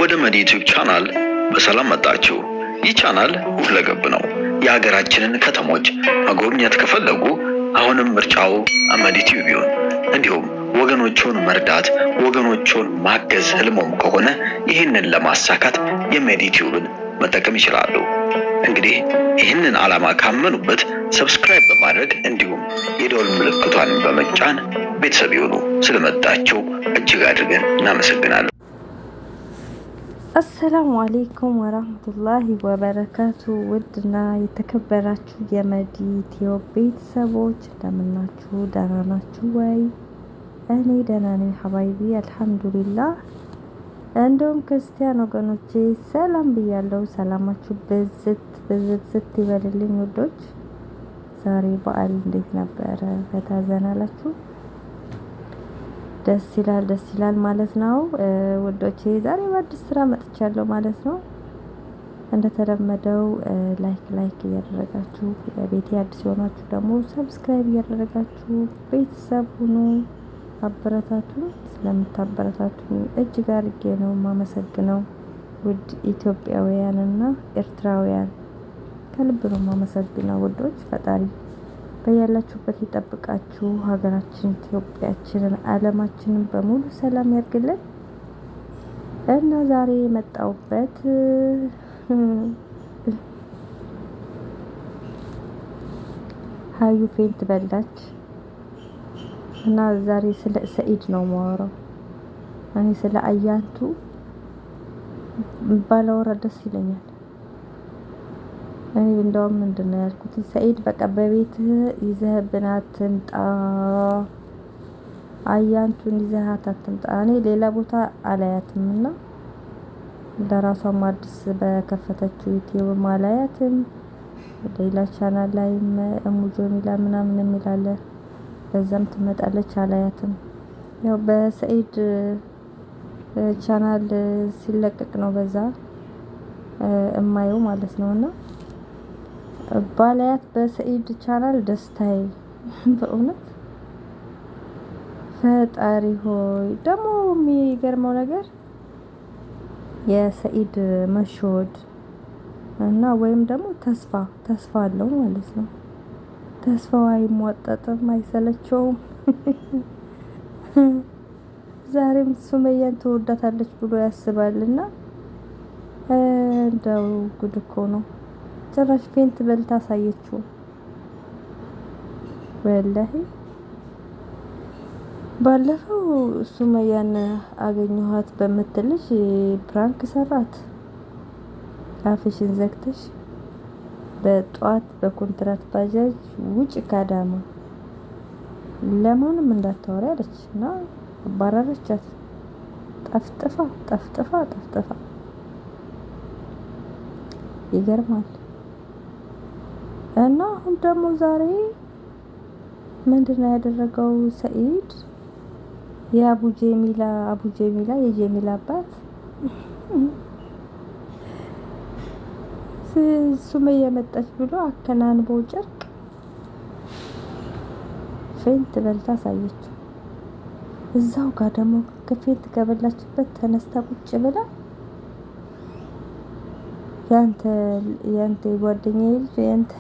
ወደ መዲ ዩቲዩብ ቻናል በሰላም መጣችሁ። ይህ ቻናል ሁለገብ ነው። የሀገራችንን ከተሞች መጎብኘት ከፈለጉ አሁንም ምርጫው መዲ ዩቲዩብ ይሁን። እንዲሁም ወገኖቹን መርዳት፣ ወገኖቹን ማገዝ ህልሞም ከሆነ ይህንን ለማሳካት የመዲ ዩቲዩብን መጠቀም ይችላሉ። እንግዲህ ይህንን ዓላማ ካመኑበት ሰብስክራይብ በማድረግ እንዲሁም የደወል ምልክቷን በመጫን ቤተሰብ ይሁኑ። ስለመጣችሁ እጅግ አድርገን እናመሰግናለን። አሰላሙ አለይኩም ወራህመቱላሂ ወበረካቱ። ውድና የተከበራችሁ የመዲ ዩቲዩብ ቤተሰቦች እንደምናችሁ? ደህና ናችሁ ወይ? እኔ ደህና ነኝ ሐባይቢ አልሐምዱሊላህ። እንደውም ክርስቲያን ወገኖቼ ሰላም ብያለሁ። ሰላማችሁ ብዝት ይበልልኝ ውዶች። ዛሬ በዓል እንዴት ነበረ? ፈታ ዘና አላችሁ? ደስ ይላል ማለት ነው ውዶቼ። ዛሬ በአዲስ ስራ መጥቻለሁ ማለት ነው። እንደተለመደው ላይክ እያደረጋችሁ ቤቴ አዲስ የሆናችሁ ደግሞ ሰብስክራይብ እያደረጋችሁ ቤተሰብ ሁኑ። አበረታቱ። ስለምታበረታቱ እጅግ አድርጌ ነው የማመሰግነው። ውድ ኢትዮጵያውያንና ኤርትራውያን ከልብ ነው የማመሰግነው ውዶች። ፈጣሪ በያላችሁበት ይጠብቃችሁ። ሀገራችን ኢትዮጵያችንን ዓለማችንን በሙሉ ሰላም ያርግልን እና ዛሬ የመጣሁበት ሀዩ ፌንት በላች እና ዛሬ ስለ ሰኢድ ነው የማወራው። እኔ ስለ አያንቱ ባላወራ ደስ ይለኛል። እኔ እንደውም ምንድነው ያልኩት፣ ሰኢድ በቃ በቤትህ ይዘህብን አትምጣ፣ አያንቱን ይዘሃት አትምጣ። እኔ ሌላ ቦታ አላያትምና ለራሷም አዲስ በከፈተችው ዩቲዩብ አላያትም። ሌላ ቻናል ላይም እሙጆሚላ ምናምን የሚላለ በዛም ትመጣለች፣ አላያትም። ያው በሰኢድ ቻናል ሲለቀቅ ነው በዛ እማየው ማለት ነውና ባላያት በሰኢድ ቻናል ደስታዬ በእውነት ፈጣሪ ሆይ። ደግሞ የሚገርመው ነገር የሰኢድ መሾድ እና ወይም ደግሞ ተስፋ አለው ማለት ነው። ተስፋው አይሟጠጥም፣ አይሰለቸውም። ዛሬም ሱመያን ትወዳታለች ብሎ ያስባልና እንደው ጉድ እኮ ነው። ጭራሽ ፌንት በልታ አሳየችው። ወላሂ ባለፈው ሱመያን አገኘኋት በምትልሽ ፕራንክ ሰራት። አፍሽን ዘግተሽ በጧት በኮንትራት ባጃጅ ውጭ ካዳማ ለማንም እንዳታወሪ አለች እና አባረረቻት። ጠፍጥፋ ይገርማል። እና አሁን ደግሞ ዛሬ ምንድነው ያደረገው ሰኢድ? የአቡጀሚላ የጀሚላ አባት ሱመያ መጣች ብሎ አከናንቦ ጨርቅ ፌንት በልታ አሳየችው። እዛው ጋር ደግሞ ከፌንት ከበላችበት ተነስታ ቁጭ ብላ ያንተ ጓደኛዬ ልጅ ያንተ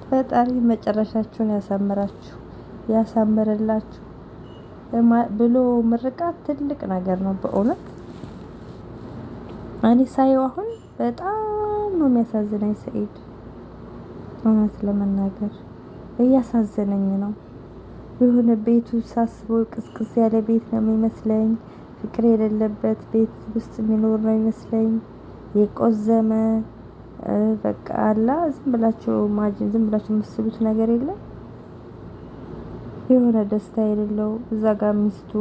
ፈጣሪ መጨረሻችሁን ያሳምርላችሁ ብሎ ምርቃት ትልቅ ነገር ነው በእውነት። እኔ ሳየው አሁን በጣም ነው የሚያሳዝነኝ ሰኢድ። እውነት ለመናገር እያሳዘነኝ ነው። የሆነ ቤቱ ሳስበው ቅስቅስ ያለ ቤት ነው የሚመስለኝ። ፍቅር የሌለበት ቤት ውስጥ የሚኖር ነው የሚመስለኝ። የቆዘመ በቃ አላ ዝም ብላችሁ የምትስሉት ነገር የለም። የሆነ ደስታ የሌለው እዛ ጋር ሚስቱ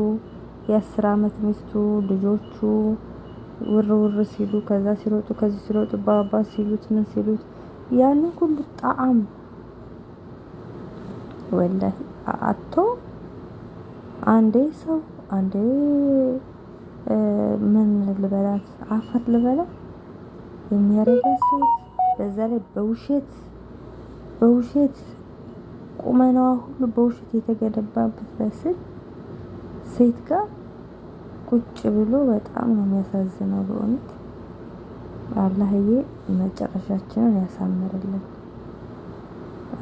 የ10 አመት ሚስቱ ልጆቹ ውር ሲሉ ከዛ ሲሮጡ ከዚህ ሲሮጡ ባባ ሲሉት ምን ሲሉት ያንን ሁሉ ጣዕም ወላሂ አቶ አንዴ ሰው አንዴ ምን ልበላት አፈር ልበላት የሚያረጋ ሴት በዛ ላይ በውሸት ቁመናዋ ሁሉ በውሸት የተገነባበት መስል ሴት ጋር ቁጭ ብሎ በጣም ነው የሚያሳዝነው በእውነት። አላህዬ መጨረሻችንን ያሳምርልን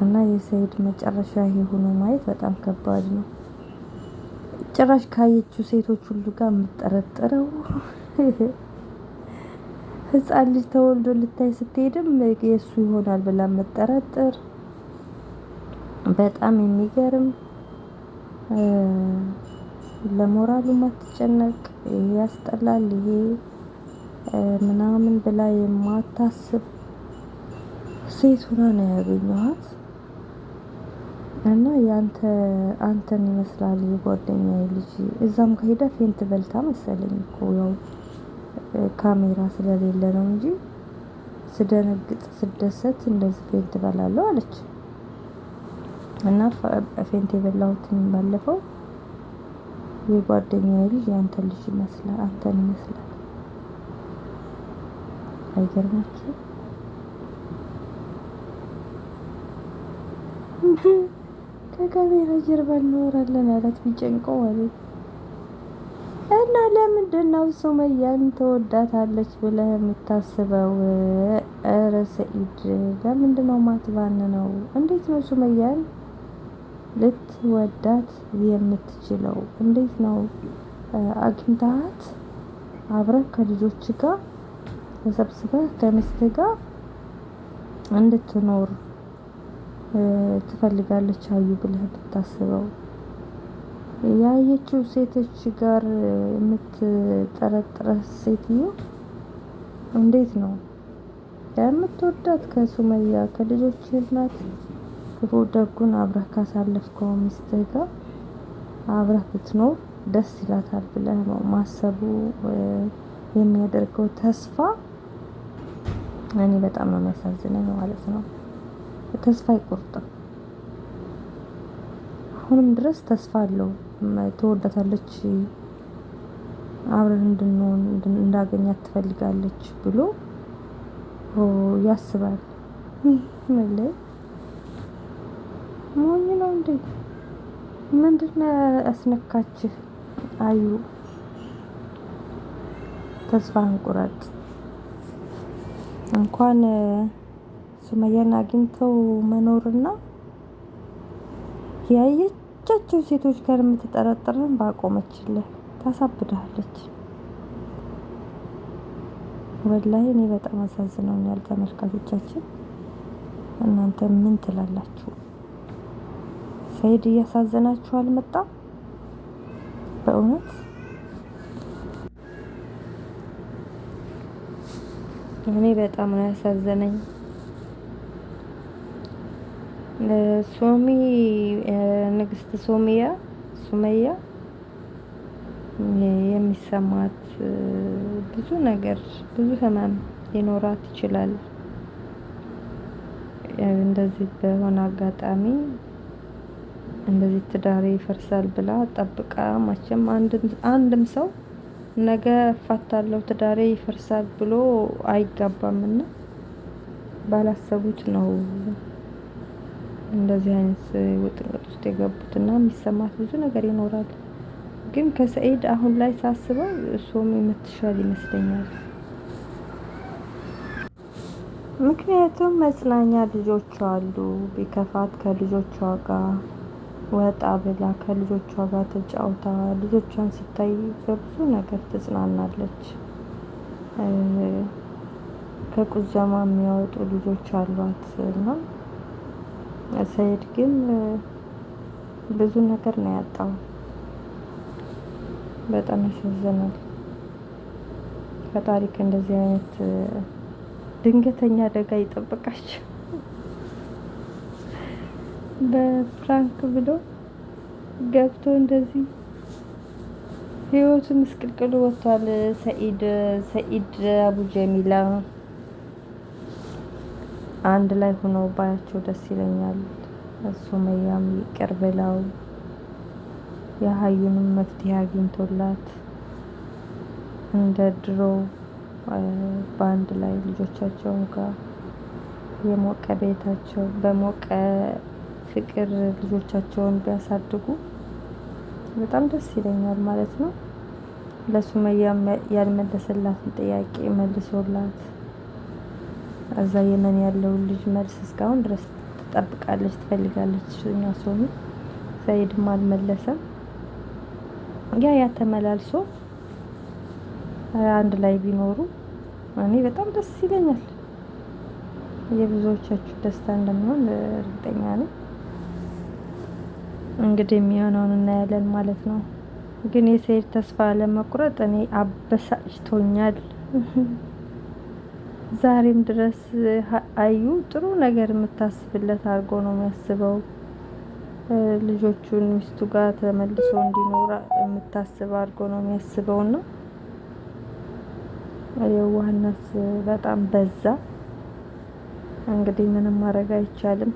እና የሰኢድ መጨረሻ ይሄ ሆኖ ማየት በጣም ከባድ ነው። ጭራሽ ካየችው ሴቶች ሁሉ ጋር የምጠረጥረው ህፃን ልጅ ተወልዶ ልታይ ስትሄድም የእሱ ይሆናል ብላ የምጠረጥር በጣም የሚገርም ለሞራሉ ማትጨነቅ ይሄ ያስጠላል ይሄ ምናምን ብላ የማታስብ ሴት ሆና ነው ያገኘኋት። እና አንተን ይመስላል የጓደኛዬ ልጅ እዛም ከሄደ ፌንት በልታ መሰለኝ እኮ ያው ካሜራ ስለሌለ ነው እንጂ ስደነግጥ ስደሰት እንደዚህ ፌንት በላለሁ አለች። እና ፌንት የበላሁትን ባለፈው የጓደኛዬ ልጅ ያንተን ልጅ ይመስላል አንተን ይመስላል። አይገርማችሁም? ከካሜራ ጀርባ እንኖራለን አላት ቢጨንቀው ማለት። እና ለምንድን ነው ሱመያን ትወዳታለች ብለህ የምታስበው? ኧረ ሰኢድ ለምንድን ነው ማትባንነው? እንዴት ነው ሱመያን ልትወዳት የምትችለው? እንዴት ነው አግኝታት አብረህ ከልጆች ጋር ተሰብስበህ ከሚስት ጋር እንድትኖር ትፈልጋለች አዩ ብለህ ብታስበው? ያየችው ሴቶች ጋር የምትጠረጥረህ ሴትዮ እንዴት ነው የምትወዳት? ከሱመያ ከልጆች ናት። ክፉ ደጉን አብረህ ካሳለፍከው ሚስትህ ጋር አብረህ ብትኖር ደስ ይላታል ብለህ ነው ማሰቡ የሚያደርገው ተስፋ። እኔ በጣም ነው የሚያሳዝነኝ ማለት ነው። ተስፋ አይቆርጥም። አሁንም ድረስ ተስፋ አለው። ትወዳታለች፣ አብረን እንድንሆን እንዳገኛት ትፈልጋለች ብሎ ያስባል። ማለት ሞኝ ነው እንዴ? ምንድነው ያስነካችህ? አዩ ተስፋ አንቁረጥ። እንኳን ሱመያን አግኝተው መኖርና ያየቻቸው ሴቶች ጋር የምትጠረጥረን ባቆመችልህ። ታሳብዳለች። ወላሂ እኔ በጣም አሳዝነውኛል። ተመልካቾቻችን እናንተ ምን ትላላችሁ? ሰኢድ እያሳዘናችሁ አልመጣም? በእውነት እኔ በጣም ነው ያሳዘነኝ። ንግስት ሱመያ የሚሰማት ብዙ ነገር ብዙ ህመም ሊኖራት ይችላል። እንደዚህ በሆነ አጋጣሚ እንደዚህ ትዳሬ ይፈርሳል ብላ ጠብቃ መቼም አንድም ሰው ነገ እፋታለሁ ትዳሬ ይፈርሳል ብሎ አይጋባምና ባላሰቡት ነው እንደዚህ አይነት ውጥንቅጥ ውስጥ የገቡትና የሚሰማት ብዙ ነገር ይኖራል። ግን ከሰኢድ አሁን ላይ ሳስበው እሱም የምትሻል ይመስለኛል። ምክንያቱም መጽናኛ ልጆቿ አሉ። ቢከፋት ከልጆቿ ጋር ወጣ ብላ ከልጆቿ ጋር ተጫውታ ልጆቿን ስታይ በብዙ ነገር ትጽናናለች። ከቁዘማ የሚያወጡ ልጆች አሏት እና ሰኢድ ግን ብዙ ነገር ነው ያጣው። በጣም ያሳዝናል። ፈጣሪ ከእንደዚህ አይነት ድንገተኛ አደጋ ይጠብቃችሁ። በፍራንክ ብሎ ገብቶ እንደዚህ ህይወቱ ምስቅልቅሉ ወጥቷል። ሰኢድ አቡ ጀሚላ አንድ ላይ ሆነው ባያቸው ደስ ይለኛል። ሱመያም ይቅር ብለው የሀዩንም መፍትሄ አግኝቶላት እንደ ድሮ በአንድ ላይ ልጆቻቸውን ጋር የሞቀ ቤታቸው በሞቀ ፍቅር ልጆቻቸውን ቢያሳድጉ በጣም ደስ ይለኛል ማለት ነው። ለሱመያ ያልመለሰላትን ጥያቄ መልሶላት እዛ የመን ያለው ልጅ መልስ እስካሁን ድረስ ትጠብቃለች፣ ትፈልጋለች። እኛ ሶሚ ሰይድም አልመለሰም። ያ ተመላልሶ አንድ ላይ ቢኖሩ እኔ በጣም ደስ ይለኛል። የብዙዎቻችሁ ደስታ እንደሚሆን እርግጠኛ ነኝ። እንግዲህ የሚሆነውን እናያለን ማለት ነው። ግን የሰይድ ተስፋ ለመቁረጥ እኔ አበሳጭቶኛል። ዛሬም ድረስ አዩ ጥሩ ነገር የምታስብለት አድርጎ ነው የሚያስበው። ልጆቹን ሚስቱ ጋር ተመልሶ እንዲኖር የምታስብ አድርጎ ነው የሚያስበውና የዋህነት በጣም በዛ። እንግዲህ ምንም ማድረግ አይቻልም።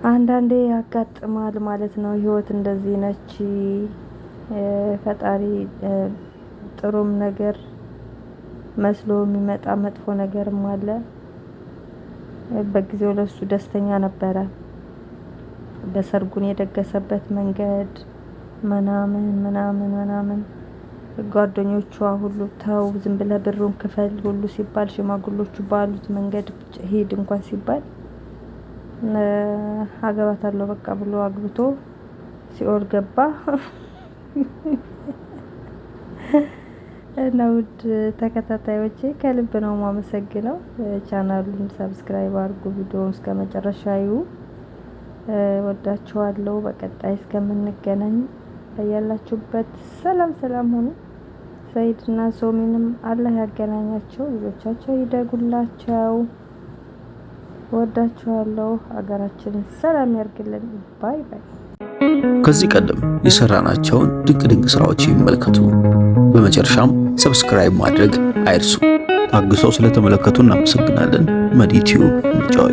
አንዳንዴ ያጋጥማል ማለት ነው። ህይወት እንደዚህ ነች። ፈጣሪ ጥሩም ነገር መስሎ የሚመጣ መጥፎ ነገርም አለ። በጊዜው ለሱ ደስተኛ ነበረ። በሰርጉን የደገሰበት መንገድ ምናምን ጓደኞቿ ሁሉ ተው ዝም ብለህ ብሩን ክፈል ሁሉ ሲባል ሽማግሎቹ ባሉት መንገድ ሄድ እንኳን ሲባል አገባታለሁ በቃ ብሎ አግብቶ ሲኦል ገባ። እና ውድ ተከታታዮቼ ከልብ ነው ማመሰግነው። ቻናሉን ሰብስክራይብ አድርጉ፣ ቪዲዮውን እስከመጨረሻው ወዳችኋለሁ። በቀጣይ እስከምንገናኝ ያላችሁበት ሰላም ሁኑ። ሰይድና ሶሚንም አላህ ያገናኛቸው፣ ልጆቻቸው ይደጉላቸው። ወዳችኋለሁ። ሀገራችንን ሰላም ያርግልን። ባይ ባይ። ከዚህ ቀደም የሰራናቸውን ድንቅ ስራዎች ይመልከቱ። በመጨረሻም ሰብስክራይብ ማድረግ አይርሱ። ታግሰው ስለተመለከቱ እናመሰግናለን። መዲ ቲዩብ ምርጫው